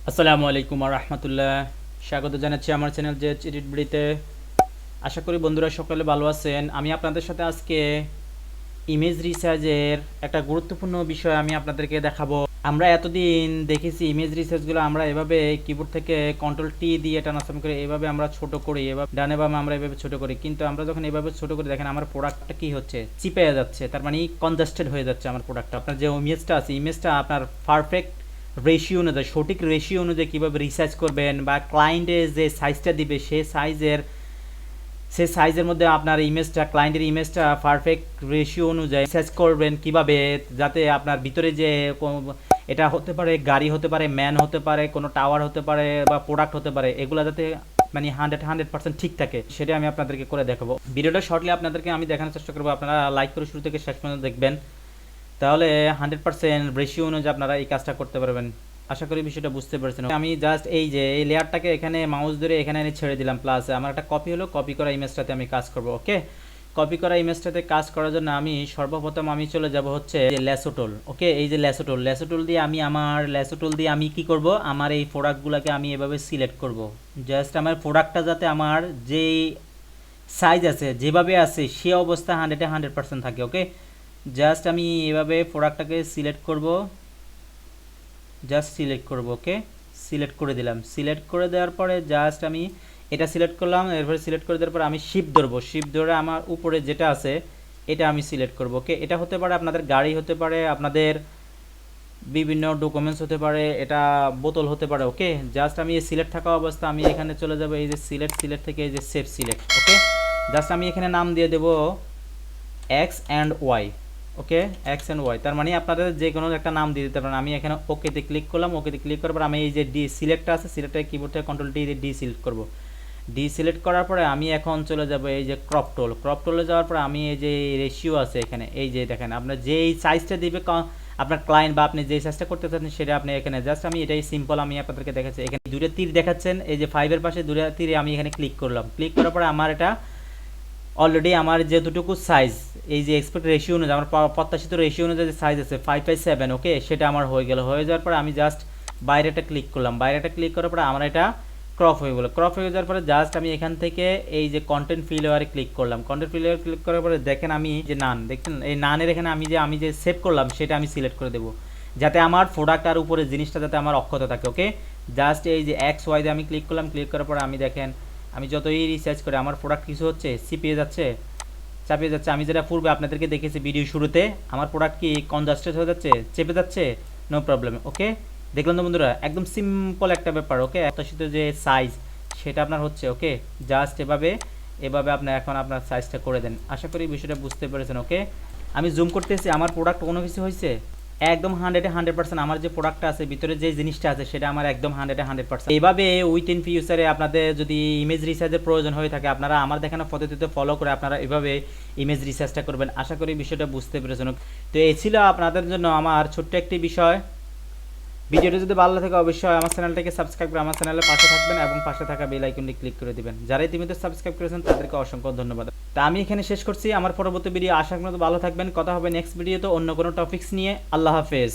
আসসালামু আলাইকুম ওয়া রাহমাতুল্লাহ। স্বাগত জানাচ্ছি আমার চ্যানেল যে এডিট বিডিতে। আশা করি বন্ধুরা সকলে ভালো আছেন। আমি আপনাদের সাথে আজকে ইমেজ রিসার্চের একটা গুরুত্বপূর্ণ বিষয় আমি আপনাদেরকে দেখাবো। আমরা এতদিন দেখেছি ইমেজ রিসার্চগুলো আমরা এভাবে কিবোর্ড থেকে কন্ট্রোল টি দিয়ে ট্রান্সফর্ম করে এভাবে আমরা ছোট করি, এভাবে ডানে বামে আমরা এভাবে ছোট করি, কিন্তু আমরা যখন এভাবে ছোট করে দেখেন আমার প্রোডাক্টটা কি হচ্ছে, চিপে যাচ্ছে, তার মানে কনজাস্টেড হয়ে যাচ্ছে আমার প্রোডাক্টটা। আপনার যে ইমেজটা আছে, ইমেজটা আপনার পারফেক্ট রেশিও অনুযায়ী, সঠিক রেশিও অনুযায়ী কীভাবে রিসার্চ করবেন বা ক্লায়েন্টে যে সাইজটা দিবে সেই সাইজের মধ্যে আপনার ইমেজটা, ক্লায়েন্টের ইমেজটা পারফেক্ট রেশিও অনুযায়ী রিসার্চ করবেন কিভাবে, যাতে আপনার ভিতরে যে এটা হতে পারে গাড়ি, হতে পারে ম্যান, হতে পারে কোনো টাওয়ার, হতে পারে বা প্রোডাক্ট হতে পারে, এগুলো যাতে মানে 100% ঠিক থাকে, সেটা আমি আপনাদেরকে করে দেখাবো। ভিডিওটা শর্টলি আপনাদেরকে আমি দেখানোর চেষ্টা করবো। আপনারা লাইক করে শুরু থেকে শেষ পর্যন্ত দেখবেন, তাহলে 100% রেশিও অনুযায়ী আপনারা এই কাজটা করতে পারবেন। আশা করি বিষয়টা বুঝতে পারছেন। আমি জাস্ট এই যে এই লেয়ারটাকে এখানে মাউস ধরে এখানে এনে ছেড়ে দিলাম, প্লাস আমার একটা কপি হলো, কপি করা ইমেজটাতে আমি কাজ করব। ওকে, কপি করা ইমেজটাতে কাজ করার জন্য আমি সর্বপ্রথম আমি চলে যাব হচ্ছে যে ল্যাসো টুল। ওকে, এই যে ল্যাসো টুল দিয়ে আমি কি করব, আমার এই প্রোডাক্টগুলোকে আমি এভাবে সিলেক্ট করব। জাস্ট আমার প্রোডাক্টটা যাতে আমার যেই সাইজ আছে যেভাবে আছে সে অবস্থা 100% থাকে। ওকে, জাস্ট আমি এভাবে প্রোডাক্টটাকে সিলেক্ট করব, জাস্ট সিলেক্ট করব। ওকে, সিলেক্ট করে দিলাম। সিলেক্ট করে দেওয়ার পরে জাস্ট আমি এটা সিলেক্ট করলাম। এরপরে সিলেক্ট করে দেওয়ার পরে আমি শিফট ধরবো, শিফট ধরে আমার উপরে যেটা আছে এটা আমি সিলেক্ট করব। ওকে, এটা হতে পারে আপনাদের গাড়ি, হতে পারে আপনাদের বিভিন্ন ডকুমেন্টস, হতে পারে এটা বোতল হতে পারে। ওকে, জাস্ট আমি এই সিলেক্ট থাকা অবস্থা আমি এখানে চলে যাব, এই যে সিলেক্ট থেকে এই যে সেভ সিলেক্ট। ওকে, জাস্ট আমি এখানে নাম দিয়ে দেবো X and Y. Okay, X and Y, তার মানে আপনাদের যে কোনো একটা নাম দিয়ে দিতে পারেন। আমি এখানে ওকেতে ক্লিক করলাম। ওকেতে ক্লিক করার পর আমি এই যে ডি সিলেক্টটা আছে, সিলেক্টের কিবোর্ড থেকে কন্ট্রোল ডি দিয়ে ডি সিলেক্ট করব। ডি সিলেক্ট করার পরে আমি এখন চলে যাব এই যে ক্রপ টোল। ক্রপ টোলে যাওয়ার পরে আমি এই যে রেশিও আছে এখানে, এই যে দেখেন আপনার যেই সাইজটা দিবে আপনার ক্লায়েন্ট বা আপনি যে সাইজটা করতে চাচ্ছেন সেটা আপনি এখানে জাস্ট আমি এটাই সিম্পল আমি আপনাদেরকে দেখাচ্ছি। এখানে দুটো তীর দেখাচ্ছেন, এই যে 5-এর পাশে দুটো তীরে আমি এখানে ক্লিক করলাম। ক্লিক করার পরে আমার এটা অলরেডি আমার যেটুকু সাইজ, এই যে এক্সপেক্ট রেশিও অনুযায়ী আমার প্রত্যাশিত রেশিও অনুযায়ী যে সাইজ আছে 5/7, ওকে, সেটা আমার হয়ে গেল। হয়ে যাওয়ার পরে আমি জাস্ট বাইরেটা ক্লিক করলাম। বাইরেটা ক্লিক করার পরে আমার এটা ক্রপ হয়ে গেলো। ক্রপ হয়ে যাওয়ার পরে জাস্ট আমি এখান থেকে এই যে কন্টেন্ট ফিলোয়ারে ক্লিক করলাম। কন্টেন্ট ফিলোয়ারে ক্লিক করার পরে দেখেন আমি যে নান দেখছেন, এই নানের এখানে আমি যে সেভ করলাম সেটা আমি সিলেক্ট করে দেবো, যাতে আমার প্রোডাক্ট আর উপরে জিনিসটা যাতে আমার অক্ষত থাকে। ওকে, জাস্ট এই যে এক্স ওয়াই দিয়ে আমি ক্লিক করলাম। ক্লিক করার পরে আমি দেখেন আমি যতই রিসার্চ করে আমার প্রোডাক্ট কিছু হচ্ছে চাপিয়ে যাচ্ছে। আমি যেটা পূর্বে আপনাদেরকে দেখেছি ভিডিও শুরুতে, আমার প্রোডাক্ট কি কনজাস্টেড হয়ে যাচ্ছে, চেপে যাচ্ছে, নো প্রবলেম। ওকে, দেখলাম তো বন্ধুরা, একদম সিম্পল একটা ব্যাপার। ওকে, প্রত্যাশিত যে সাইজ সেটা আপনার হচ্ছে। ওকে, জাস্ট এভাবে আপনি এখন আপনার সাইজটা করে দেন। আশা করি বিষয়টা বুঝতে পেরেছেন। ওকে, আমি জুম করতেছি, আমার প্রোডাক্ট কোনো কিছু হয়েছে একদম 100% আমার যে প্রোডাক্টটা আছে ভিতরে যে জিনিসটা আছে সেটা আমার একদম 100%। এইভাবে উইথিন ফিউচারে আপনাদের যদি ইমেজ রিসার্চের প্রয়োজন হয়ে থাকে, আপনারা আমার দেখানো পদ্ধতিতে ফলো করে আপনারা এভাবে ইমেজ রিসার্চটা করবেন। আশা করি বিষয়টা বুঝতে পেরেছেন। তো এই ছিল আপনাদের জন্য আমার ছোট্ট একটি বিষয়। ভিডিওটি যদি ভালো থাকে অবশ্যই আমার চ্যানেলটাকে সাবস্ক্রাইব করে আমার চ্যানেলের পাশে থাকবেন এবং পাশে থাকা বেল আইকনটি ক্লিক করে দিবেন। যারা ইতিমধ্যে সাবস্ক্রাইব করেছেন তাদেরকে অসংখ্য ধন্যবাদ। তা আমি এখানে শেষ করছি। আমার পরবর্তী ভিডিও আশা করি ভালো থাকবেন। কথা হবে নেক্সট ভিডিওতে অন্য কোনো টপিকস নিয়ে। আল্লাহ হাফেজ।